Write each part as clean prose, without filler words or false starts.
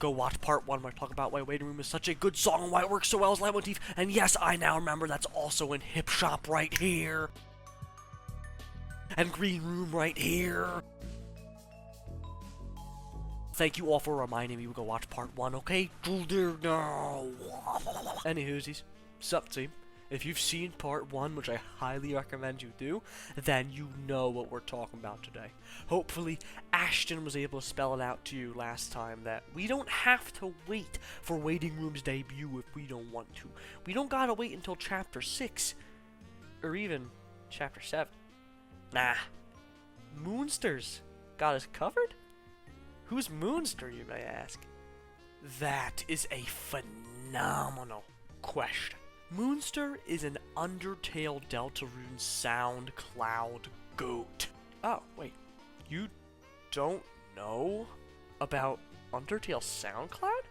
Go watch part 1 where I talk about why Waiting Room is such a good song and why it works so well as leitmotif. And yes, I now remember that's also in Hip Shop right here. And Green Room right here. Thank you all for reminding me to go watch part 1, okay? Anywhoosies, sup team. If you've seen part 1, which I highly recommend you do, then you know what we're talking about today. Hopefully, Ashton was able to spell it out to you last time that we don't have to wait for Waiting Room's debut if we don't want to. We don't gotta wait until chapter 6, or even chapter 7. Nah. Moonster's got us covered? Who's Moonster, you may ask? That is a phenomenal question. Moonster is an Undertale Deltarune sound cloud goat. Oh, wait. You don't know about Undertale SoundCloud?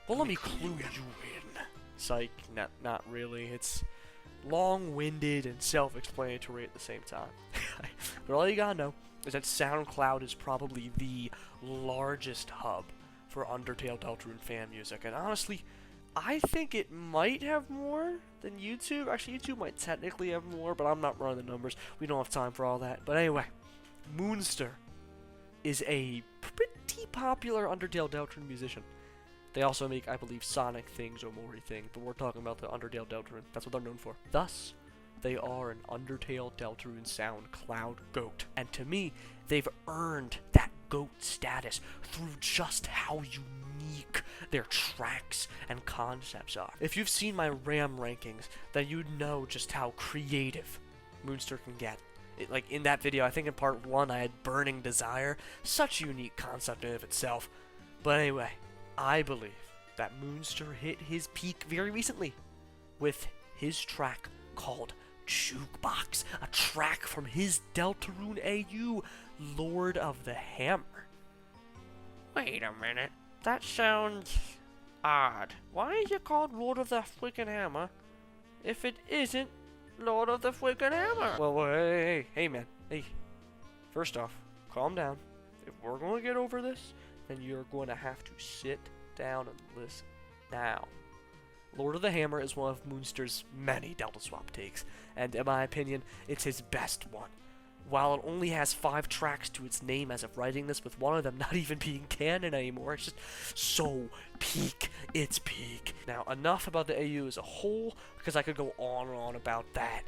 Well, let me clue you in. Psych, not really. It's long-winded and self-explanatory at the same time. But all you gotta know is that SoundCloud is probably the largest hub for Undertale Deltarune fan music, and honestly, I think it might have more than YouTube. Actually, YouTube might technically have more, but I'm not running the numbers. We don't have time for all that. But anyway, Moonster is a pretty popular Undertale Deltarune musician. They also make, I believe, Sonic things or Mori things, but we're talking about the Undertale Deltarune. That's what they're known for. Thus, they are an Undertale Deltarune sound cloud goat. And to me, they've earned that goat status through just how unique their tracks and concepts are. If you've seen my RAM rankings, then you'd know just how creative Moonster can get. Like in that video, I think in part 1 I had Burning Desire, such a unique concept in of itself. But anyway, I believe that Moonster hit his peak very recently with his track called Jukebox, a track from his Deltarune AU, Lord of the Hammer. Wait a minute, that sounds odd. Why is it called Lord of the Freaking Hammer if it isn't Lord of the Freaking Hammer? Well, hey man, hey. First off, calm down. If we're going to get over this, then you're going to have to sit down and listen. Now, Lord of the Hammer is one of Moonster's many Delta Swap takes, and in my opinion, it's his best one. While it only has 5 tracks to its name as of writing this, with one of them not even being canon anymore, it's just so peak, it's peak. Now, enough about the AU as a whole, because I could go on and on about that.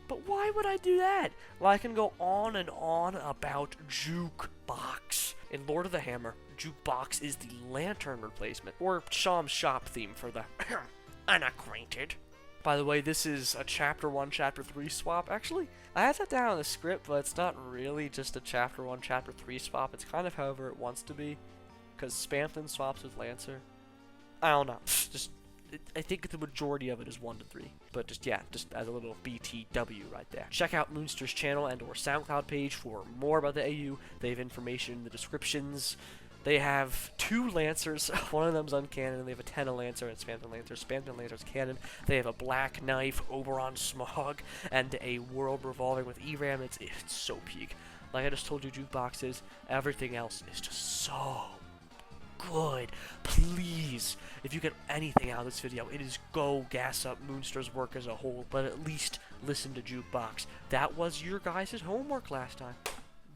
But why would I do that? Well, I can go on and on about Jukebox. In Lord of the Hammer, Jukebox is the lantern replacement, or Sham's shop theme for the unacquainted. By the way, this is a Chapter 1, Chapter 3 swap. Actually, I had that down in the script, but it's not really just a Chapter 1, Chapter 3 swap. It's kind of however it wants to be, because Spamton swaps with Lancer. I don't know. I think the majority of it is 1 to 3. But just as a little BTW right there. Check out Moonster's channel and or SoundCloud page for more about the AU. They have information in the descriptions. They have 2 Lancers, one of them's uncanon, they have a Tenna Lancer and Spamton Lancer. Spamton Lancer's canon. They have a Black Knife, Oberon Smog, and a World Revolving with ERAM. It's so peak. Like I just told you, Jukebox is, everything else is just so good. Please, if you get anything out of this video, it is go gas up Moonster's work as a whole, but at least listen to Jukebox. That was your guys' homework last time.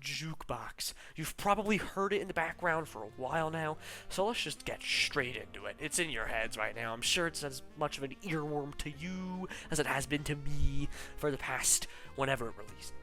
Jukebox. You've probably heard it in the background for a while now, so let's just get straight into it. It's in your heads right now. I'm sure it's as much of an earworm to you as it has been to me for the past whenever it released.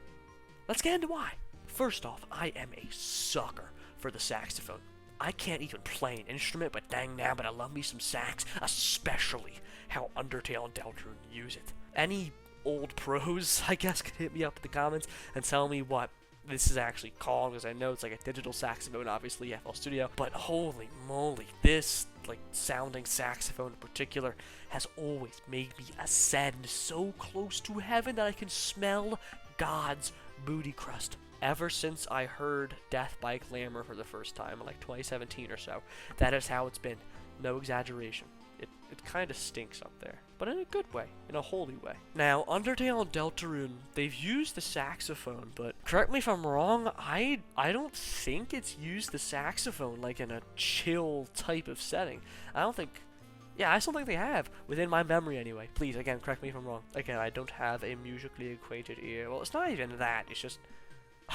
Let's get into why. First off, I am a sucker for the saxophone. I can't even play an instrument, but dang nabbit, I love me some sax, especially how Undertale and Deltarune use it. Any old pros, I guess, can hit me up in the comments and tell me what this is actually called, because I know it's like a digital saxophone, obviously, FL Studio, but holy moly, this, sounding saxophone in particular, has always made me ascend so close to heaven that I can smell God's booty crust. Ever since I heard Death by Glamour for the first time in 2017 or so, that is how it's been. No exaggeration. It kind of stinks up there. but in a good way, in a holy way. Now, Undertale and Deltarune, they've used the saxophone, but correct me if I'm wrong, I don't think it's used the saxophone like in a chill type of setting. I still think they have, within my memory anyway. Please, again, correct me if I'm wrong. Again, I don't have a musically acquainted ear. Well, it's not even that, it's just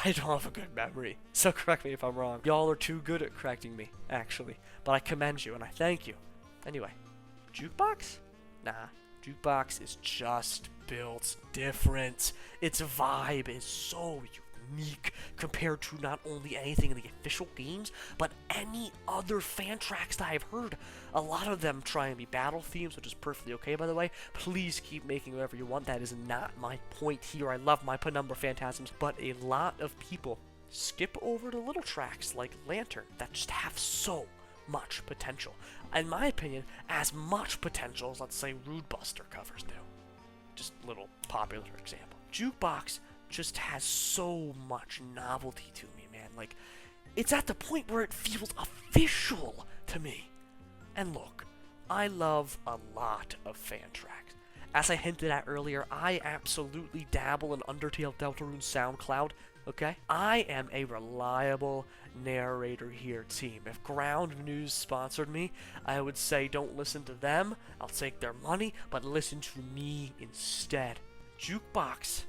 I don't have a good memory, so correct me if I'm wrong. Y'all are too good at correcting me, actually. But I commend you, and I thank you. Anyway, Jukebox? Nah, Jukebox is just built different. Its vibe is so unique compared to not only anything in the official games, but any other fan tracks that I've heard. A lot of them try and be battle themes, which is perfectly okay, by the way. Please keep making whatever you want. That is not my point here. I love my penumbra phantasms, but a lot of people skip over to little tracks like Lantern that just have so much potential. In my opinion, as much potential as, let's say, Rude Buster covers do. Just a little popular example. Jukebox just has so much novelty to me, man. Like, it's at the point where it feels official to me. And look, I love a lot of fan tracks. As I hinted at earlier, I absolutely dabble in Undertale Deltarune SoundCloud, okay? I am a reliable narrator here, team. If Ground News sponsored me, I would say don't listen to them, I'll take their money, but listen to me instead. Jukebox,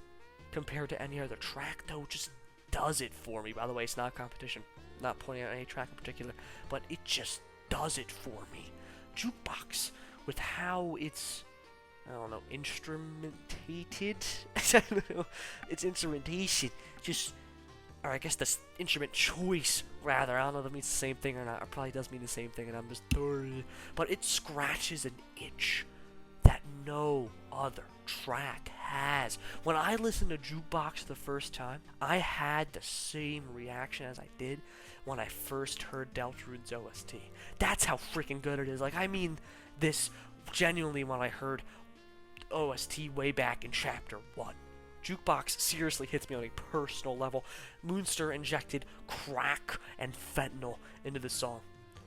compared to any other track, though, just does it for me. By the way, it's not a competition. I'm not pointing out any track in particular, but it just does it for me. Jukebox, with how it's, I don't know, instrumentated? I don't know. It's instrumentation. Just, or I guess the instrument choice, rather. I don't know if it means the same thing or not. It probably does mean the same thing, and I'm just sorry. But it scratches an itch that no other track has. When I listened to Jukebox the first time, I had the same reaction as I did when I first heard Deltarune's OST. That's how freaking good it is. Like, I mean this genuinely when I heard OST way back in Chapter 1. Jukebox seriously hits me on a personal level. Moonster injected crack and fentanyl into the song.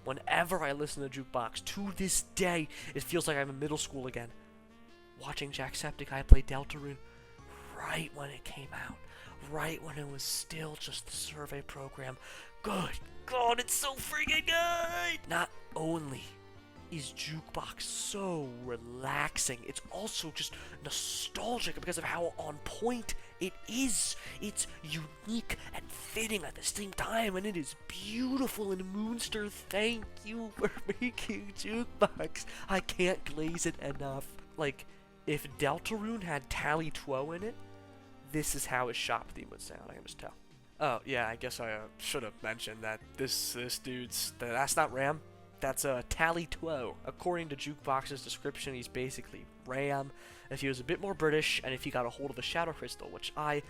Whenever I listen to Jukebox, to this day, it feels like I'm in middle school again. Watching Jacksepticeye play Deltarune right when it came out. Right when it was still just the survey program. Good God, it's so freaking good! Not only is Jukebox so relaxing, it's also just nostalgic because of how on point it is. It's unique and fitting at the same time, and it is beautiful. And Moonster, thank you for making Jukebox. I can't glaze it enough. Like, if Deltarune had Tally Two in it, this is how his shop theme would sound, I can just tell. Oh, yeah, I guess I should have mentioned that this dude's, that's not Ram, that's Tally Two. According to Jukebox's description, he's basically Ram if he was a bit more British and if he got a hold of a shadow crystal, which I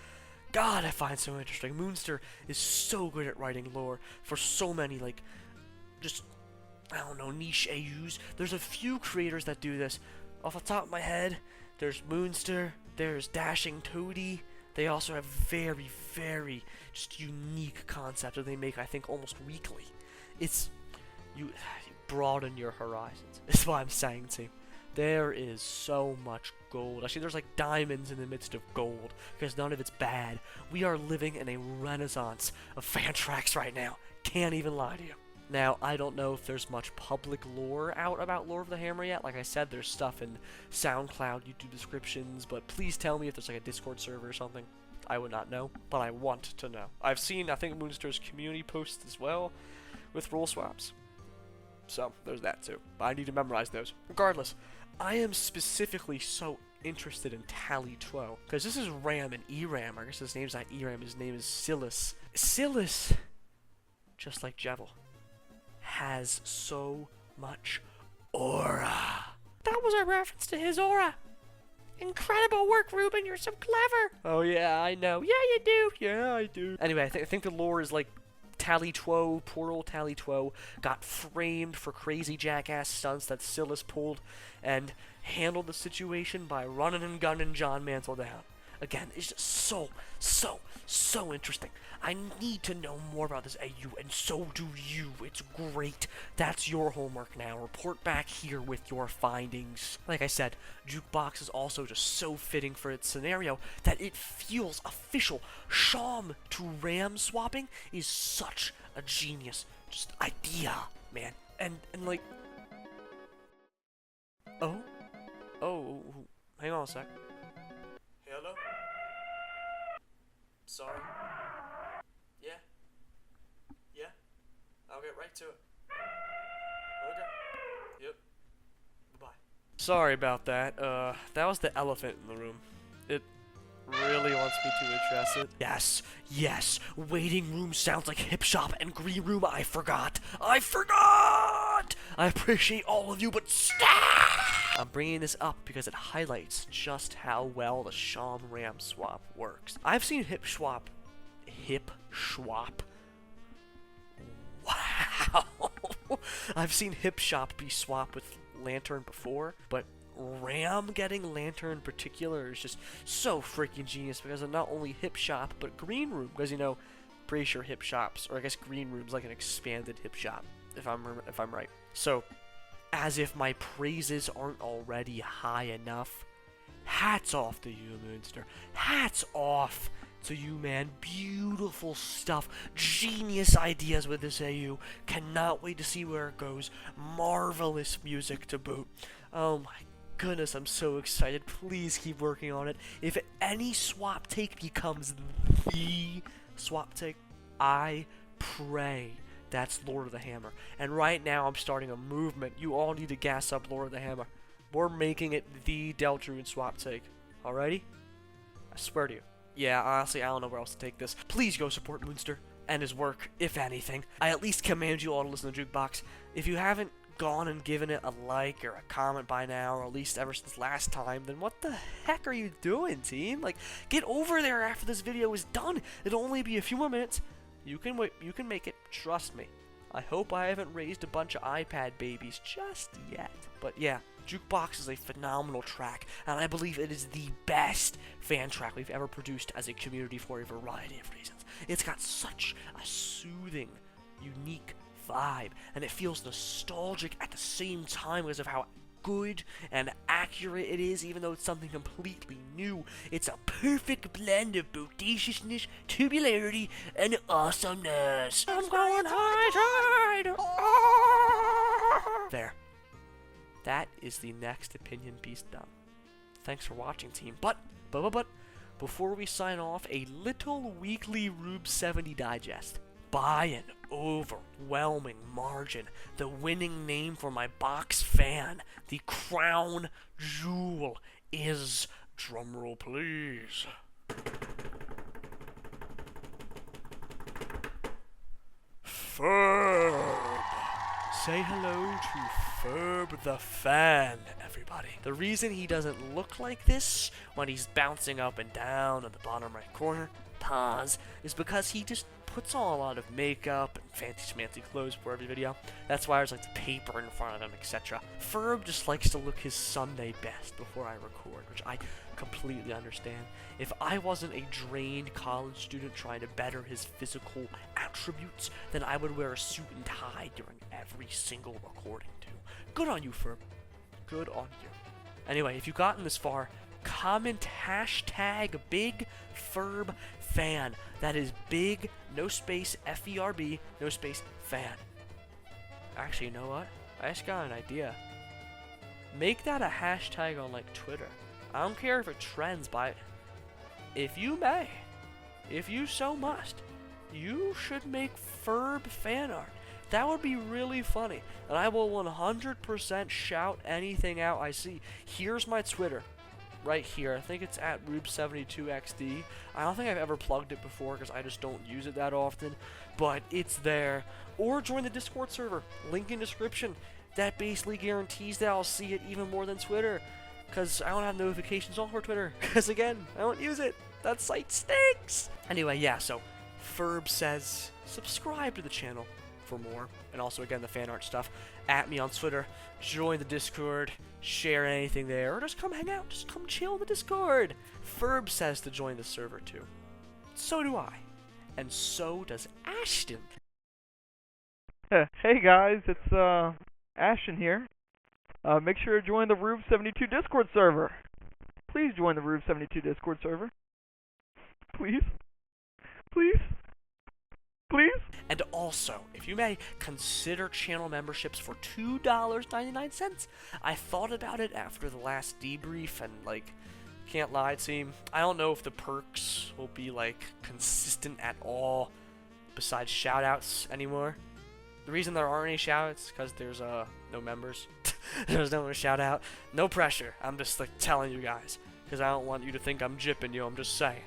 find so interesting. Moonster is so good at writing lore for so many, like, just, I don't know, niche AUs. There's a few creators that do this. Off the top of my head, there's Moonster, there's Dashing Toady. They also have very, very just unique concepts that they make, I think, almost weekly. It's, you broaden your horizons, is what I'm saying, team. There is so much gold. Actually, there's like diamonds in the midst of gold, because none of it's bad. We are living in a renaissance of fan tracks right now. Can't even lie to you. Now, I don't know if there's much public lore out about Lore of the Hammer yet. Like I said, there's stuff in SoundCloud, YouTube descriptions, but please tell me if there's like a Discord server or something. I would not know, but I want to know. I've seen, I think, Moonster's community posts as well with role swaps. So, there's that too. But I need to memorize those. Regardless, I am specifically so interested in Tally Two, because this is Ram and Eram. I guess his name's not Eram, his name is Silas. Silas, just like Jevil, has so much aura. That was a reference to his aura. Incredible work, Ruben. You're so clever. Oh, yeah, I know. Yeah, you do. Yeah, I do. Anyway, I think the lore is like Tally Two, poor old Tally Two, got framed for crazy jackass stunts that Silas pulled and handled the situation by running and gunning John Mantle down. again, is just so interesting. I need to know more about this AU, and so do you. It's great. That's your homework now. Report back here with your findings. Like I said, Jukebox is also just so fitting for its scenario that it feels official. Sham to Ram swapping is such a genius just idea, man. And like, oh, hang on a sec. Hello? Sorry. Yeah, I'll get right to it. Okay. Yep. Bye-bye. Sorry about that. That was the elephant in the room. It really wants me to address it. Yes. Waiting room sounds like hip shop, and green room I forgot. I appreciate all of you, but stop! I'm bringing this up because it highlights just how well the Sham Ram swap works. I've seen hip swap. Wow. I've seen hip shop be swapped with lantern before, but Ram getting lantern in particular is just so freaking genius because of not only hip shop but green room, because you know, pretty sure hip shops, or I guess green room's like an expanded hip shop if I'm right. So, as if my praises aren't already high enough, hats off to you, Moonster. Hats off to you, man. Beautiful stuff. Genius ideas with this AU. Cannot wait to see where it goes. Marvelous music to boot. Oh my goodness, I'm so excited. Please keep working on it. If any swap take becomes the swap take, I pray that's Lord of the Hammer. And right now I'm starting a movement. You all need to gas up Lord of the Hammer. We're making it the Deltarune swap take. Alrighty? I swear to you. Yeah, honestly, I don't know where else to take this. Please go support Moonster and his work, if anything. I at least command you all to listen to Jukebox. If you haven't gone and given it a like or a comment by now, or at least ever since last time, then what the heck are you doing, team? Like, get over there after this video is done. It'll only be a few more minutes. You can wait. You can make it. Trust me. I hope I haven't raised a bunch of iPad babies just yet. But yeah, Jukebox is a phenomenal track, and I believe it is the best fan track we've ever produced as a community for a variety of reasons. It's got such a soothing, unique vibe, and it feels nostalgic at the same time because of how good and accurate it is, even though it's something completely new. It's a perfect blend of bodaciousness, tubularity, and awesomeness. I'm going high tide! There. That is the next opinion piece done. Thanks for watching, team. But, before we sign off, a little weekly Rube 70 digest. By an overwhelming margin, the winning name for my box fan, the crown jewel, is, drumroll please, Ferb. Say hello to Ferb the fan, everybody. The reason he doesn't look like this when he's bouncing up and down in the bottom right corner, pause, is because he just puts on a lot of makeup and fancy schmancy clothes for every video. That's why there's like the paper in front of him, etc. Ferb just likes to look his Sunday best before I record, which I completely understand. If I wasn't a drained college student trying to better his physical attributes, then I would wear a suit and tie during every single recording too. Good on you, Ferb. Good on you. Anyway, if you've gotten this far, comment hashtag Big Ferb Fan. That is big, no space, F-E-R-B, no space, fan. Actually, you know what? I just got an idea. Make that a hashtag on, like, Twitter. I don't care if it trends by... If you may, if you so must, you should make Ferb fan art. That would be really funny. And I will 100% shout anything out I see. Here's my Twitter. Right here. I think it's at Rube72XD. I don't think I've ever plugged it before because I just don't use it that often, but it's there. Or join the Discord server. Link in description. That basically guarantees that I'll see it even more than Twitter, because I don't have notifications on for Twitter, because again, I don't use it. That site stinks. Anyway, yeah, so Ferb says subscribe to the channel for more. And also, again, the fan art stuff. At me on Twitter, join the Discord, share anything there, or just come hang out, just come chill in the Discord. Ferb says to join the server too. So do I. And so does Ashton. Hey guys, it's Ashton here. Make sure to join the Rube 72 Discord server. Please join the Rube 72 Discord server. Please. Please. Please. And also, if you may, consider channel memberships for $2.99. I thought about it after the last debrief and, like, can't lie, team. I don't know if the perks will be, like, consistent at all besides shoutouts anymore. The reason there aren't any shoutouts is because there's, no members. There's no one to shout out. No pressure. I'm just, like, telling you guys. Because I don't want you to think I'm jipping you. I'm just saying.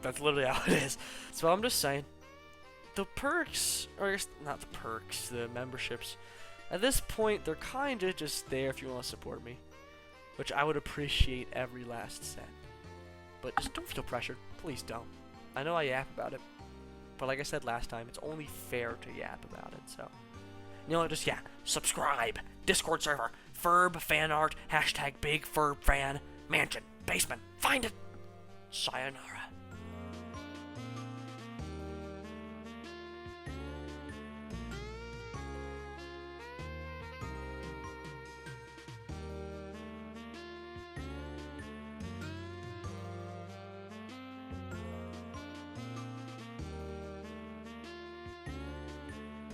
That's literally how it is. So I'm just saying. The perks, or not the perks, the memberships, at this point, they're kind of just there if you want to support me. Which I would appreciate every last cent. But just don't feel pressured. Please don't. I know I yap about it. But like I said last time, it's only fair to yap about it, so. You know, just, yeah, subscribe, Discord server, Ferb fan art, hashtag big Ferb fan, mansion, basement, find it. Sayonara.